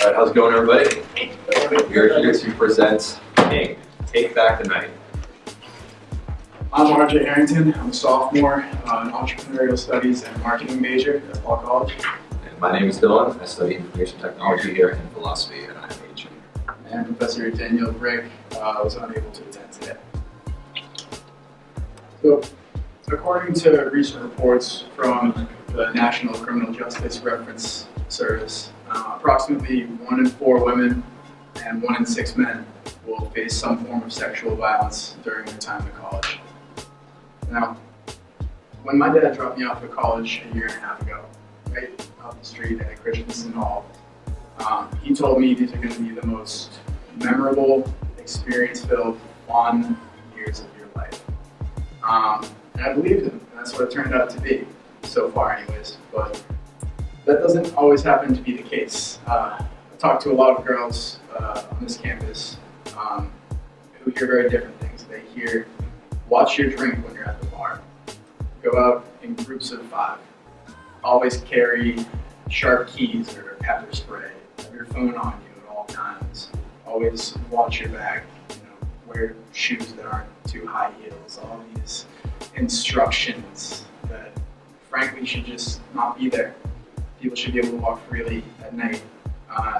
All right, how's it going, everybody? We're here to present King, Take Back the Night. I'm RJ Harrington. I'm a sophomore in entrepreneurial studies and marketing major at Paul College. And my name is Dylan. I study information technology here and philosophy at IMH. And Professor Daniel Brick was unable to attend today. So, according to recent reports from the National Criminal Justice Reference Service, approximately 1 in 4 women and 1 in 6 men will face some form of sexual violence during their time in college. Now, when my dad dropped me off at college a year and a half ago, right off the street at Christensen Hall, he told me these are going to be the most memorable, experience-filled, fun years of your life. And I believed him, and that's what it turned out to be, so far anyways, but that doesn't always happen to be the case. I talked to a lot of girls on this campus who hear very different things. They hear, watch your drink when you're at the bar, go out in groups of 5, always carry sharp keys or pepper spray, have your phone on you at all times, always watch your back, wear shoes that aren't too high heels, all these instructions that frankly should just not be there. People should be able to walk freely at night.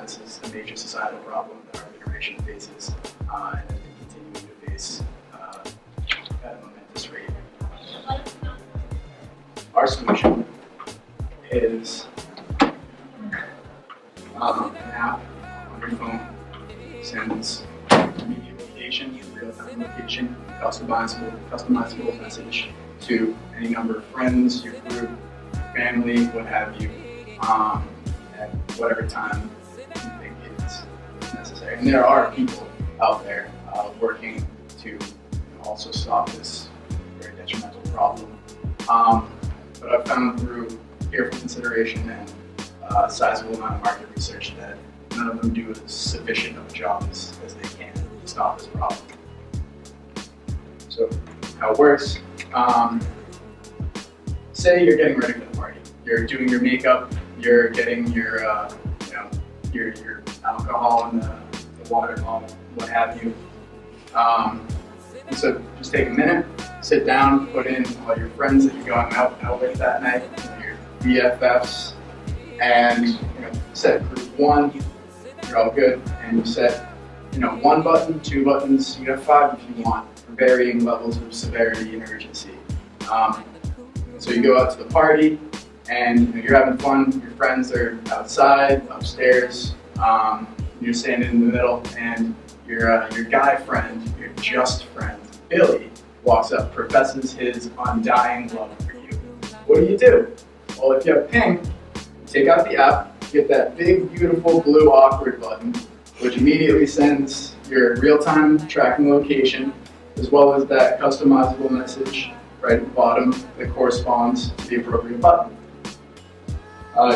This is a major societal problem that our generation faces and has been continuing to face at a momentous rate. Our solution is an app on your phone sends immediate location, real-time location, customizable message to any number of friends, your group, family, what have you, at whatever time you think it's necessary. And there are people out there working to also stop this very detrimental problem. But I've found through careful consideration and a sizable amount of market research that none of them do as sufficient of a job as they can to stop this problem. So how it works, say you're getting ready for the party. You're doing your makeup, you're getting your your alcohol in the water bottle, what have you. So just take a minute, sit down, put in all your friends that you're going out with that night, your BFFs, and set group 1. You're all good, and you set 1 button, 2 buttons. You have 5 if you want, for varying levels of severity and urgency. So you go out to the party, and you're having fun. Your friends are outside, upstairs. You're standing in the middle, and your guy friend, your just friend, Billy, walks up, professes his undying love for you. What do? Well, if you have ping, take out the app, get that big, beautiful blue awkward button, which immediately sends your real-time tracking location, as well as that customizable message right at the bottom that corresponds to the appropriate button.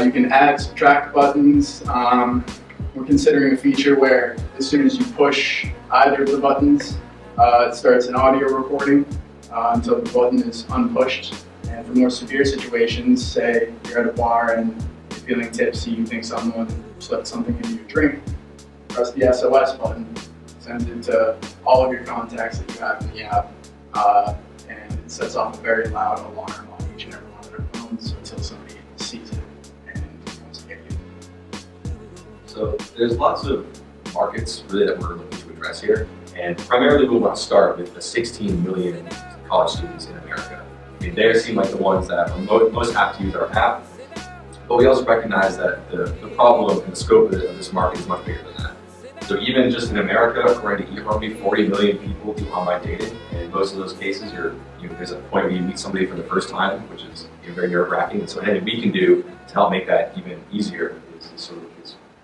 You can add, subtract buttons. We're considering a feature where as soon as you push either of the buttons, it starts an audio recording until the button is unpushed. And for more severe situations, say you're at a bar and you're feeling tipsy, you think someone slipped something into your drink, press the SOS button, send it to all of your contacts that you have in the app, and it sets off a very loud alarm on each and every one of their phones until somebody sees it and wants to get you. So there's lots of markets really that we're looking to address here, and primarily we want to start with the 16 million college students in America. I mean, they seem like the ones that are most apt to use our app, but we also recognize that the problem and the scope of this market is much bigger than that. So even just in America, according to eHarmony, 40 million people do online dating, and in most of those cases, there's a point where you meet somebody for the first time, which is very nerve-wracking. And so anything we can do to help make that even easier is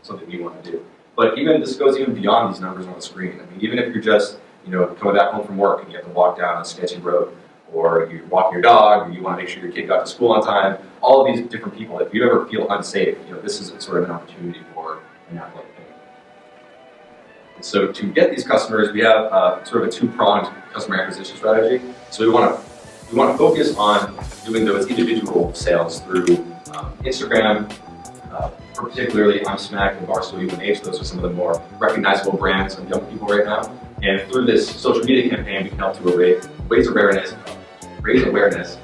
something we want to do. But this goes even beyond these numbers on the screen. I mean, even if you're just coming back home from work and you have to walk down a sketchy road, or you're walking your dog, or you want to make sure your kid got to school on time, all of these different people, if you ever feel unsafe, this is sort of an opportunity for an app like Ping. And so to get these customers, we have sort of a 2-pronged customer acquisition strategy. So we want to focus on doing those individual sales through Instagram, particularly I'm Smack and Barstool UNH. Those are some of the more recognizable brands of young people right now. And through this social media campaign, we can help to raise awareness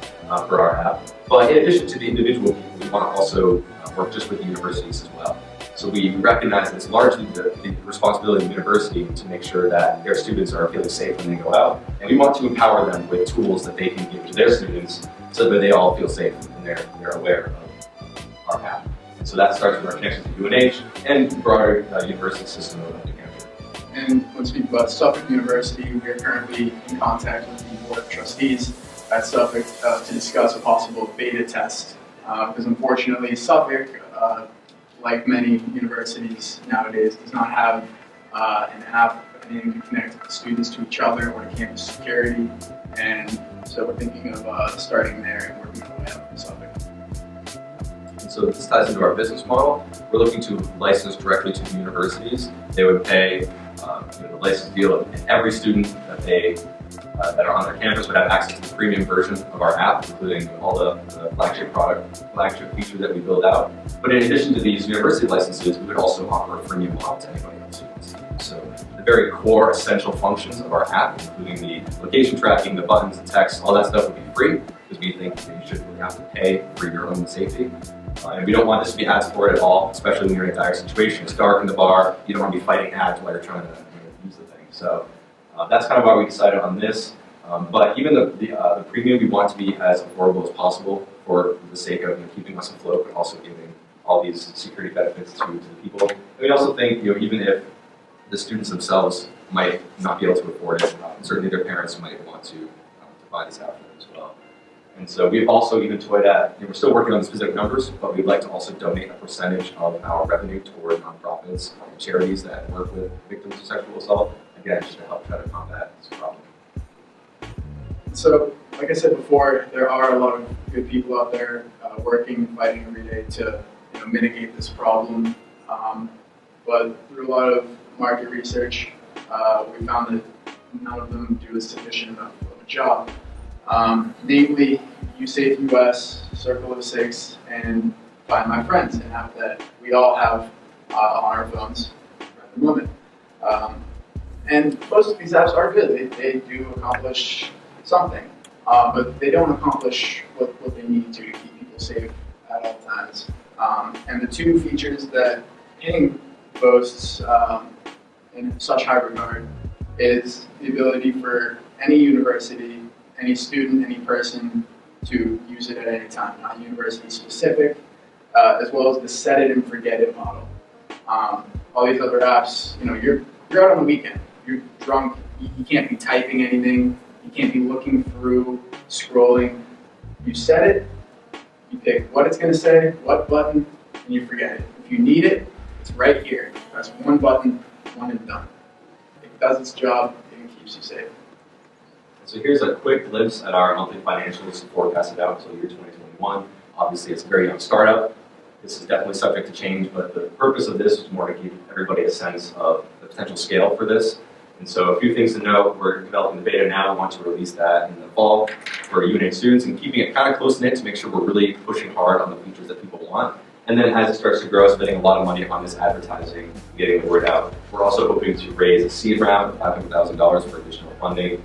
for our app. But in addition to the individual people, we want to also work just with the universities as well. So we recognize that it's largely the responsibility of the university to make sure that their students are feeling safe when they go out. And we want to empower them with tools that they can give to their students so that they all feel safe and they're aware of our app. And so that starts with our connection to UNH and the broader university system of New Hampshire. And when speaking about Suffolk University, we are currently in contact with the Board of Trustees at Suffolk to discuss a possible beta test. Because unfortunately, Suffolk, like many universities nowadays, does not have an app that can connect students to each other or to campus security. And so we're thinking of starting there and working our way up in Suffolk. And so this ties into our business model. We're looking to license directly to the universities. They would pay the license deal, and every student that are on their campus would have access to the premium version of our app, including all the flagship features that we build out. But in addition to these university licenses, we would also offer a freemium model to anybody else who wants to. So the very core essential functions of our app, including the location tracking, the buttons, the text, all that stuff would be free, because we think that you shouldn't really have to pay for your own safety. And we don't want this to be ad supported at all, especially when you're in a dire situation. It's dark in the bar, you don't want to be fighting ads while you're trying to use the thing. So that's kind of why we decided on this. But even the premium, we want to be as affordable as possible for the sake of keeping us afloat, but also giving all these security benefits to the people. And we also think, even if the students themselves might not be able to afford it, certainly their parents might want to buy this app for them as well. And so we've also even toyed at, we're still working on the specific numbers, but we'd like to also donate a percentage of our revenue toward nonprofits and charities that work with victims of sexual assault, again, just to help try to combat this problem. So, like I said before, there are a lot of good people out there working, fighting every day to mitigate this problem. But through a lot of market research, we found that none of them do a sufficient enough of a job. Namely, USafe US, Circle of Six, and Find My Friends, an app that we all have on our phones at the moment. And most of these apps are good. They do accomplish something, but they don't accomplish what they need to keep people safe at all times. And the two features that Ping boasts in such high regard is the ability for any university, any student, any person to use it at any time, not university specific, as well as the set it and forget it model. All these other apps, you're out on the weekend, you're drunk, you can't be typing anything, you can't be looking through, scrolling. You set it, you pick what it's going to say, what button, and you forget it. If you need it, it's right here. Press one button, one and done. It does its job, and it keeps you safe. So here's a quick glimpse at our monthly financials forecasted out until year 2021. Obviously, it's a very young startup. This is definitely subject to change, but the purpose of this is more to give everybody a sense of the potential scale for this. And so a few things to note: we're developing the beta now. We want to release that in the fall for UNH students and keeping it kind of close-knit to make sure we're really pushing hard on the features that people want. And then as it starts to grow, spending a lot of money on this advertising, getting the word out. We're also hoping to raise a seed round of $500,000 for additional funding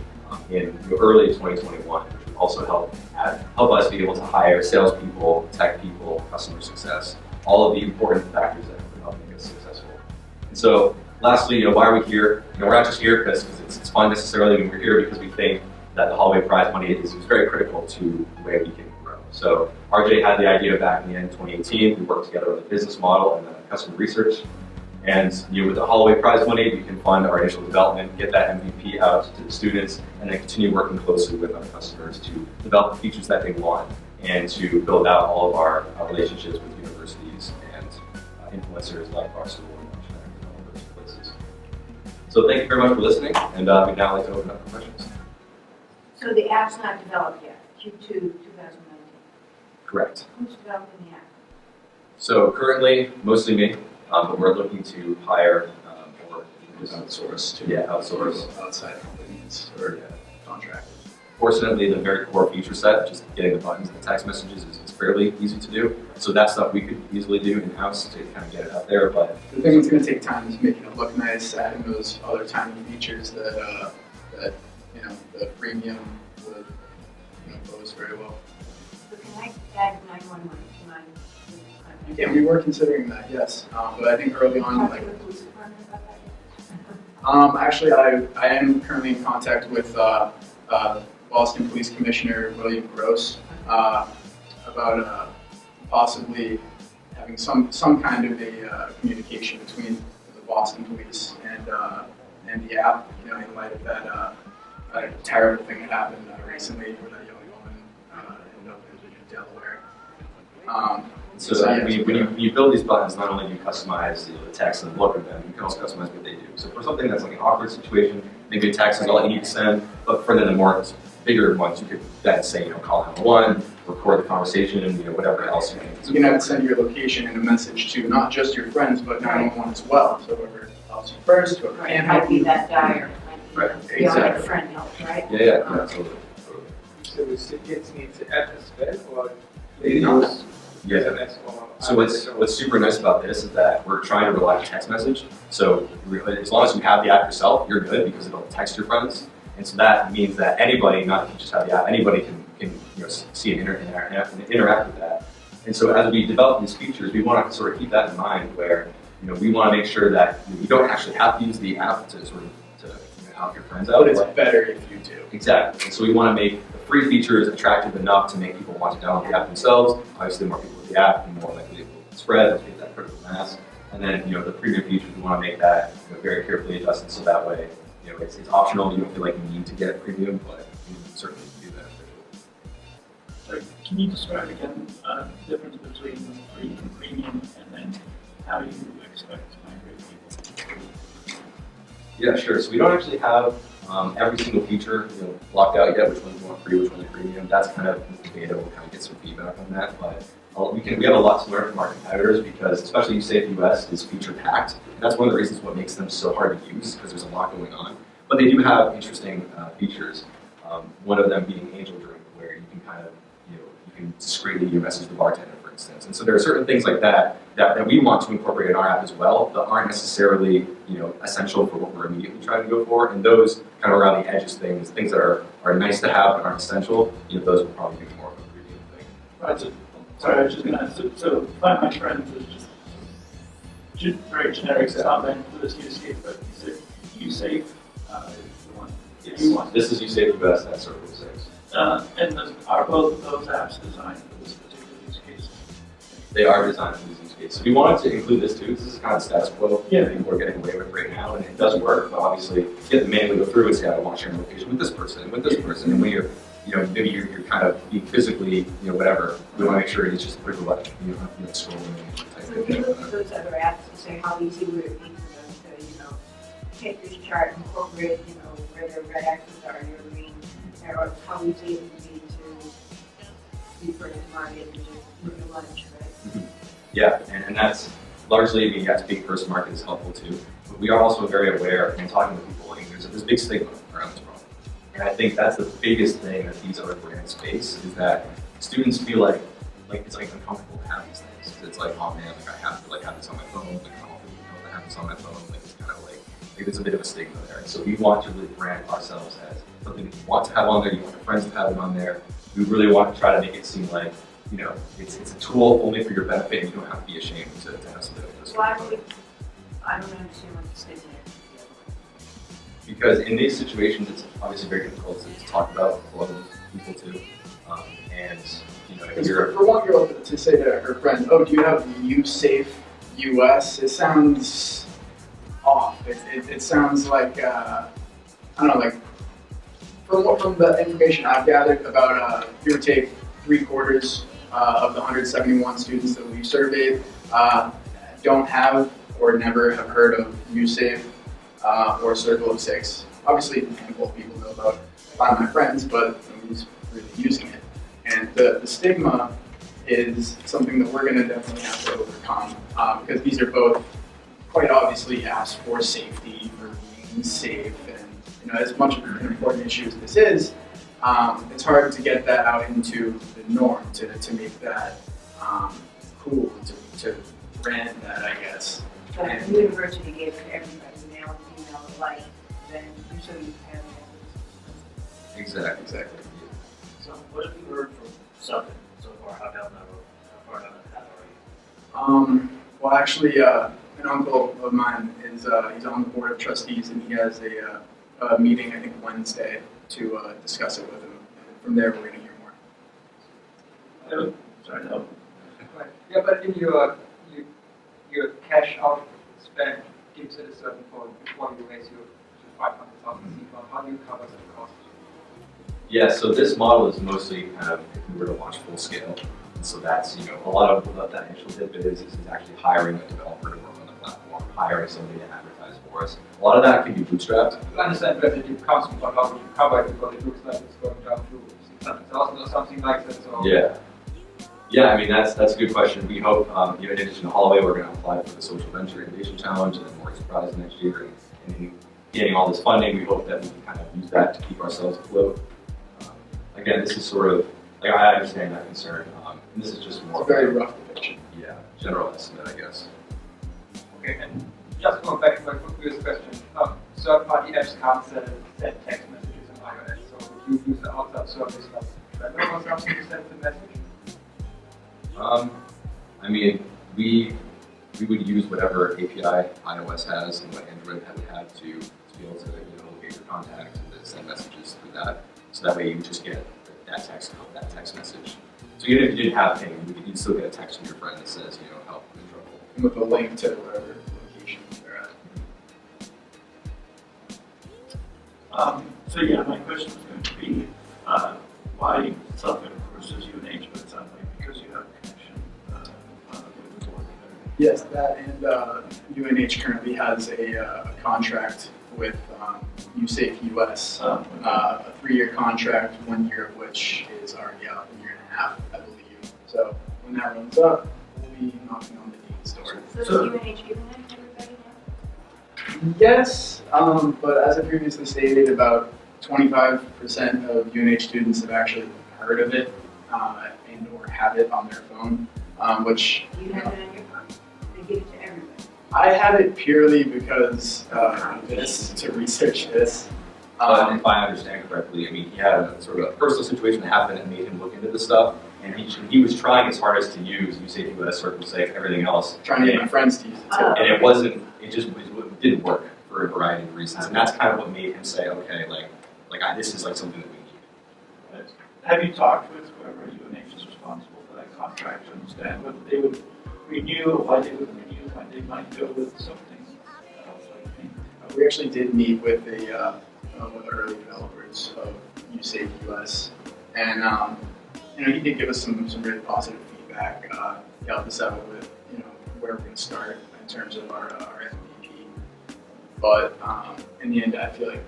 in early 2021, which would also help us be able to hire salespeople, tech people, customer success, all of the important factors that can help make us successful. And so lastly, why are we here? We're not just here because it's fun necessarily. We're here because we think that the Holloway Prize money is very critical to the way we can grow. So RJ had the idea back in the end of 2018. We worked together on the business model and the customer research. And with the Holloway Prize money, we can fund our initial development, get that MVP out to the students, and then continue working closely with our customers to develop the features that they want and to build out all of our relationships with universities and influencers like Barstool and all those places. So thank you very much for listening, and we'd now like to open up for questions. So the app's not developed yet, Q2 2019? Correct. Who's developing the app? So currently, mostly me, but we're looking to hire or Just outsource to outsource outside companies or contractors. Fortunately, the very core feature set, just getting the buttons and the text messages, is fairly easy to do. So that stuff we could easily do in-house to kind of get it out there. But the thing that's going to take time is making it look nice, adding those other tiny features that the premium would pose very well. So can I add 911 to mine? Yeah, we were considering that, yes. But I think early on, Talk to the police department about that yet? actually, I am currently in contact with Boston Police Commissioner William Gross about possibly having some kind of a communication between the Boston Police and the app, in light of that terrible thing that happened recently where that young woman ended up in Delaware. When you build these buttons, not only do you customize the text and the look of them, you can also customize what they do. So for something that's like an awkward situation, maybe a text is all you need to send, but for the more bigger ones, you could then say, call 911, record the conversation, and whatever else you need. You can have to send your location and a message to not just your friends, but 911 as well. So whoever helps you first, whoever Right, can't it might help be you. that dire. Right, Exactly. A friend help, right? Yeah, absolutely. So the kids need to add this bit or they No. use Yeah. SMS or So what's super nice about this is that we're trying to rely on text message. So as long as you have the app yourself, you're good because it'll text your friends. And so that means that anybody, not if you just have the app, anybody can see and interact with that. And so as we develop these features, we want to sort of keep that in mind where we want to make sure that you don't actually have to use the app to sort of help your friends out. But it's better if you do. Exactly. And so we want to make the free features attractive enough to make people want to download the app themselves. Obviously, the more people with the app, the more likely it will spread, let's get that critical mass. And then, the premium features, we want to make that very carefully adjusted so that way, it's optional. You don't feel like you need to get premium, but you certainly can do that. So can you describe again the difference between free and premium, and then how you expect to migrate people? Yeah, sure. So we don't actually have every single feature blocked out yet, which ones we want free, which ones are premium. That's kind of the beta. We'll kind of get some feedback on that. But we have a lot to learn from our competitors because especially USAFE US is feature packed. And that's one of the reasons what makes them so hard to use because there's a lot going on. But they do have interesting features. One of them being Angel Drink, where you can kind of you can discreetly message the bartender, for instance. And so there are certain things like that we want to incorporate in our app as well that aren't necessarily essential for what we're immediately trying to go for. And those kind of around the edges things that are nice to have but aren't essential, those will probably be more of a premium thing. Right, so, sorry, I was just going to so Find My Friends is just very generic comment for this use case, but is it USAFE is the one Yes. you want? This is USAFE US, that's Circle 6. And are both of those apps designed for this particular use case? They are designed for these use cases. So we wanted to include this too. This is kind of status quo. Yeah. I think we're getting away with right now, and it does work. But obviously, you have to manually go through and say, I want to share my location with this person, and with this person. And when you're, maybe you're kind of being physically, whatever. We want to make sure it's just a quick select, scrolling and type So if you look at those other apps and say how easy would it be for them to, take this chart and incorporate, where their red axes are, your green, or how easy it would be to be for the market and just move the lunch, right? Yeah, and that's largely, yes, being first market is helpful too. But we are also very aware and talking to people, there's this big stigma around this problem. And I think that's the biggest thing that these other brands face is that students feel like it's uncomfortable to have these things. It's like, oh man, I have to have this on my phone. I don't know to have this on my phone. It's kind of there's a bit of a stigma there. And so we want to really brand ourselves as something that you want to have on there. You want your friends to have it on there. We really want to try to make it seem like it's a tool only for your benefit, and you don't have to be ashamed to have something like this. So I don't understand what the stigma is. Because in these situations, it's obviously very difficult to talk about with other people too. And if you're For 1 girl to say to her friend, "Oh, do you have USAFE US?" It sounds off. It sounds like I don't know, like from the information I've gathered about give or take 3/4 of the 171 students that we've surveyed don't have or never have heard of USAFE or Circle of Six. Obviously, a handful of people know about Find My Friends, but nobody's really using it. And the stigma is something that we're going to definitely have to overcome because these are both quite obviously apps for safety, for being safe, and as much of an important issue as this is, it's hard to get that out into the norm, to make that cool, to brand that, I guess. So if the university gave it to everybody, male and female alike, then I'm sure you have that. Exactly. So what have you heard from Suffolk so far? How down that road? How far down that path are you? Well, actually, an uncle of mine is he's on the board of trustees, and he has a meeting, I think, Wednesday to discuss it with him. And from there, we're going to hear more. Sorry, no. Right. Yeah, but in your cash out spend gives it a certain point before you raise your 500,000 seed fund. How do you cover that cost? Yeah, so this model is mostly kind of if we were to launch full scale. And so that's, a lot of what that initial dip is actually hiring a developer to work on the platform, hiring somebody to advertise for us. A lot of that can be bootstrapped. I understand where the dip comes from, but how would you cover it? Because it looks like it's going down to 600,000 or something like that. So Yeah, I mean, that's a good question. We hope, in addition to Holloway, we're going to apply for the Social Venture Innovation Challenge and then Mortgage Prize next year. And in getting all this funding, we hope that we can kind of use that to keep ourselves afloat. Again, this is sort of, I understand that concern. And this is just more It's a very rough depiction. Yeah, general estimate, I guess. okay, and just going back to my previous question, third-party apps can't send text messages on iOS, so would you use an outside service like Trello or something to send the message? I mean, we would use whatever API iOS has and what Android would have to be able to locate your contacts and to send messages through that. So that way you just get that text message. So even if you didn't have ping, you'd still get a text from your friend that says, help, I'm in trouble. And with a link to whatever location they're at. So yeah, my question is going to be why Suffolk versus UNH, but it sounds like because you have a connection with the board. Yes, that and UNH currently has a contract with USAFE US, a 3-year contract, 1 year of which is already out, 1.5 years, I believe. So when that runs up, we'll be knocking on the dean's door. So is UNH giving that to everybody now? Yes, but as I previously stated, about 25% of UNH students have actually heard of it and or have it on their phone, which You have it on your phone. They give it to everybody. I have it purely because of this, to research this. But if I understand correctly, I mean, he had a sort of a personal situation that happened and made him look into this stuff. And he was trying his hardest to use USAFE US, Circle Safe, everything else. Trying to get my friends to use it too. And it didn't work for a variety of reasons. And that's kind of what made him say, okay, this is like something that we need. Have you talked with whoever UNH is responsible for that contract to understand whether they would renew, why they would renew, when they might go with something else like me? We actually did meet with one of the early developers of USAFE US, and he did give us some really positive feedback. He helped us out with where we're going to start in terms of our MVP. But in the end, I feel like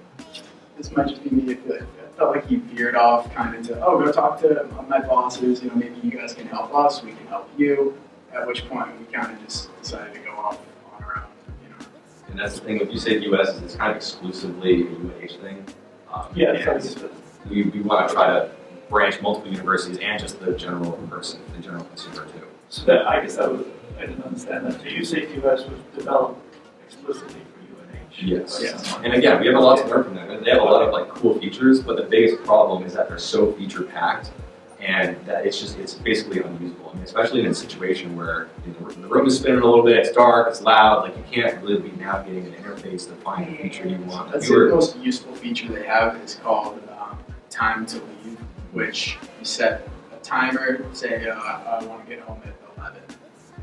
this might just be me. I felt like he veered off kind of to, go talk to my bosses. Maybe you guys can help us. We can help you. At which point we kind of just decided to go off on our own. And that's the thing with USAFE US is it's kind of exclusively a UNH thing. We want to try to branch multiple universities and just the general person, the general consumer too. So that, I guess I didn't understand that. So USAFE US was developed explicitly for UNH. Yes. Yes. And again, we have a lot to learn from them. They have a lot of cool features, but the biggest problem is that they're so feature packed and that it's basically unusable. I mean, especially in a situation where the room is spinning a little bit, it's dark, it's loud, you can't really be navigating an interface to find the feature you want. That's the most useful feature they have is called time to leave, which you set a timer, say I want to get home at 11,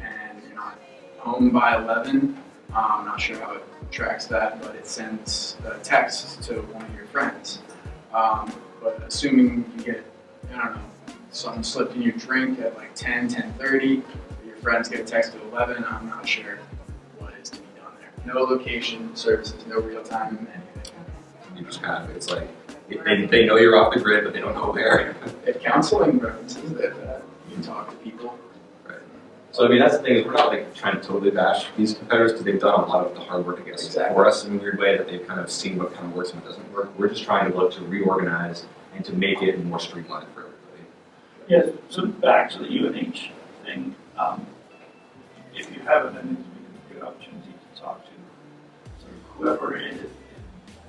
and you're not home by 11. I'm not sure how it tracks that, but it sends a text to one of your friends. But assuming you get, something slipped in your drink at 10:30, your friends get a text at 11, I'm not sure what is to be done there. No location services, no real time, anything. You just it's like, they know you're off the grid, but they don't know where. If counseling references that you can talk to people. Right. So I mean, that's the thing, is we're not trying to totally bash these competitors because they've done a lot of the hard work, I guess, Exactly. for us in a weird way that they've kind of seen what kind of works and what doesn't work. We're just trying to look to reorganize and to make it more streamlined for everybody. Yeah, so back to the UNH thing, if you haven't, then it's a good opportunity to talk to sort of whoever it is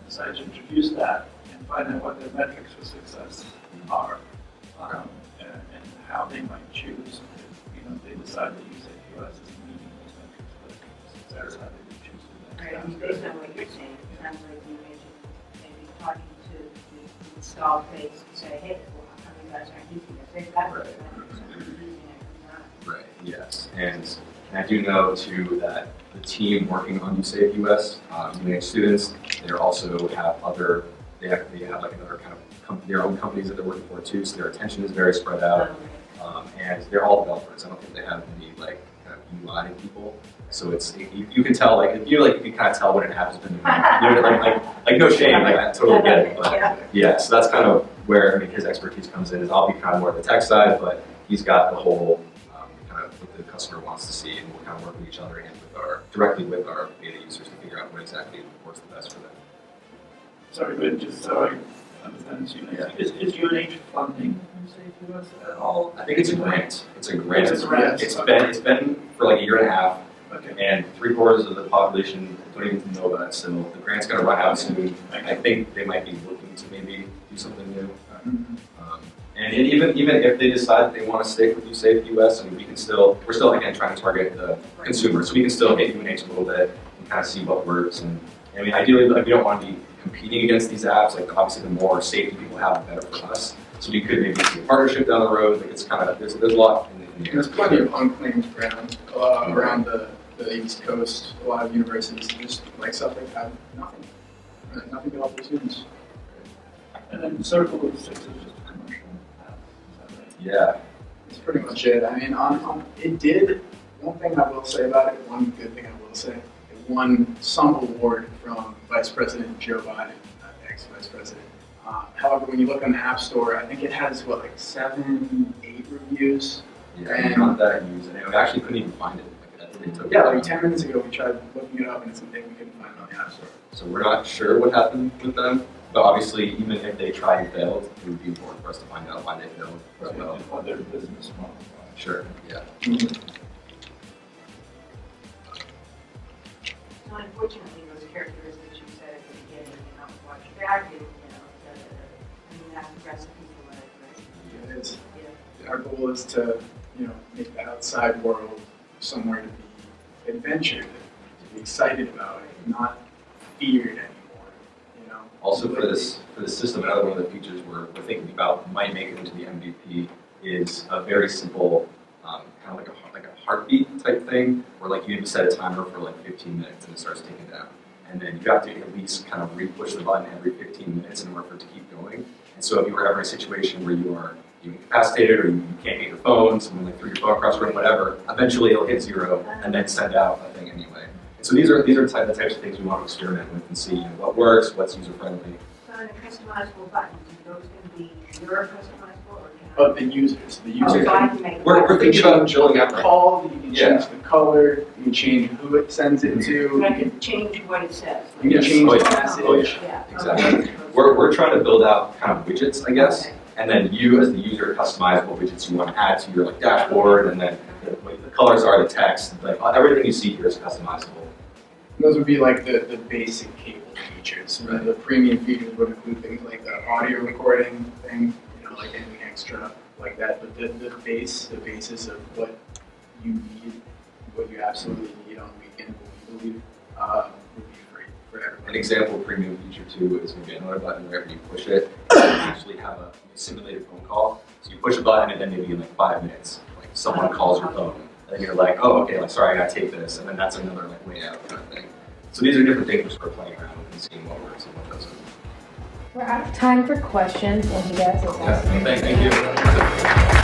decides to introduce that and find out what their metrics for success are, and how they might choose if they decide to use AWS as meeting those metrics for success, how they would choose to Right, that. and based on what you're saying, it sounds like you mentioned maybe talking to the installed base and say, hey, well, how come you guys aren't using it? They've got it, so you're using it or not. Right, yes. And I do know too that the team working on USAFE US, UNH students, they also have other, they have like another kind of their own companies that they're working for too, so their attention is very spread out. And they're all developers. I don't think they have any like kind of UI people. So it's you can tell like you can kind of tell when an app has been like no shame, like I totally get it. But yeah, so that's kind of where his expertise comes in. Is I'll be kind of more of the tech side, but he's got the whole kind of what the customer wants to see, and we'll kind of work with each other and directly with our beta users to figure out what exactly works the best for them. Sorry, but just so I understand, is UNH funding USAFE US at all? I think it's a grant. It's a grant. It's a grant. It's been for like a year and a half. Okay. And 3/4 of the population don't even know about it, so the grant's going to run out soon. I think they might be looking to maybe do something new. And even if they decide that they want to stick with USAFE US, I mean, we're still again trying to target the consumer, so we can still hit UNH a little bit and kind of see what works. And I mean, ideally, like, we don't want to be competing against these apps. Like, obviously, the more safety people have, the better for us. So we could maybe see a partnership down the road. Like, it's kind of there's a lot in the There's plenty of unclaimed ground around the East Coast. A lot of universities just like Suffolk have nothing to offer students. And then Circle of Six is just a commercial app. Is that right? Yeah. That's pretty much it. I mean, it did, one thing I will say about it, one good thing I will say, it won some award from Vice President Joe Biden, ex-Vice President. However, when you look on the App Store, I think it has, what, like 7, 8 reviews? Yeah, and not that used. And we actually couldn't even find it. Yeah, like 10 minutes ago, we tried looking it up, and it's something we couldn't find on the App Store. So we're not sure what happened with them, but obviously, even if they tried and failed, it would be important for us to find out why they failed as well. And what their business model was. Sure, yeah. So unfortunately, those characteristics you said at the beginning, watch back, that's the recipe for life, right? It is. Yeah. Our goal is to, make the outside world somewhere to be adventured, to be excited about it, not feared anymore. Also for this system, another one of the features we're thinking about might make it into the MVP is a very simple kind of like a heartbeat type thing, where like you set a timer for like 15 minutes and it starts ticking down, and then you have to at least kind of re-push the button every 15 minutes in order for it to keep going. And so if you were ever in a situation where you are incapacitated or you can't get your phone, someone like threw your phone across the room, whatever, eventually it'll hit 0 and then send out a thing anyway. And so these are the types of things we want to experiment with and see what works, what's user friendly. So on the customizable buttons, are those going to be your customizable or can But the users, so I can make We're thinking about building out the call, you can change the color, you can change who it sends it to. I can change what it says. You can Yes. change Oh, the yeah. message. Oh, yeah. Yeah. Exactly. Okay. We're trying to build out kind of widgets, I guess, Okay. and then you as the user customize what widgets you want to add to your like dashboard, and then the colors are the text, like everything you see here is customizable. Those would be like the basic cable features. Right. The premium features would include things like the audio recording thing, like anything extra like that. But the basis of what you need, what you absolutely need on the weekend, what we believe, would be free for everyone. An example premium feature too is going to be another button wherever you push it, you actually have a simulated phone call. So you push a button and then maybe in like 5 minutes, like someone calls your phone. And you're like, oh, okay, like, sorry, I gotta take this, and then that's another like way out kind of thing. So these are different things we're sort of playing around with and seeing what works and what doesn't. We're out of time for questions. Thank you guys. Yeah, thank you.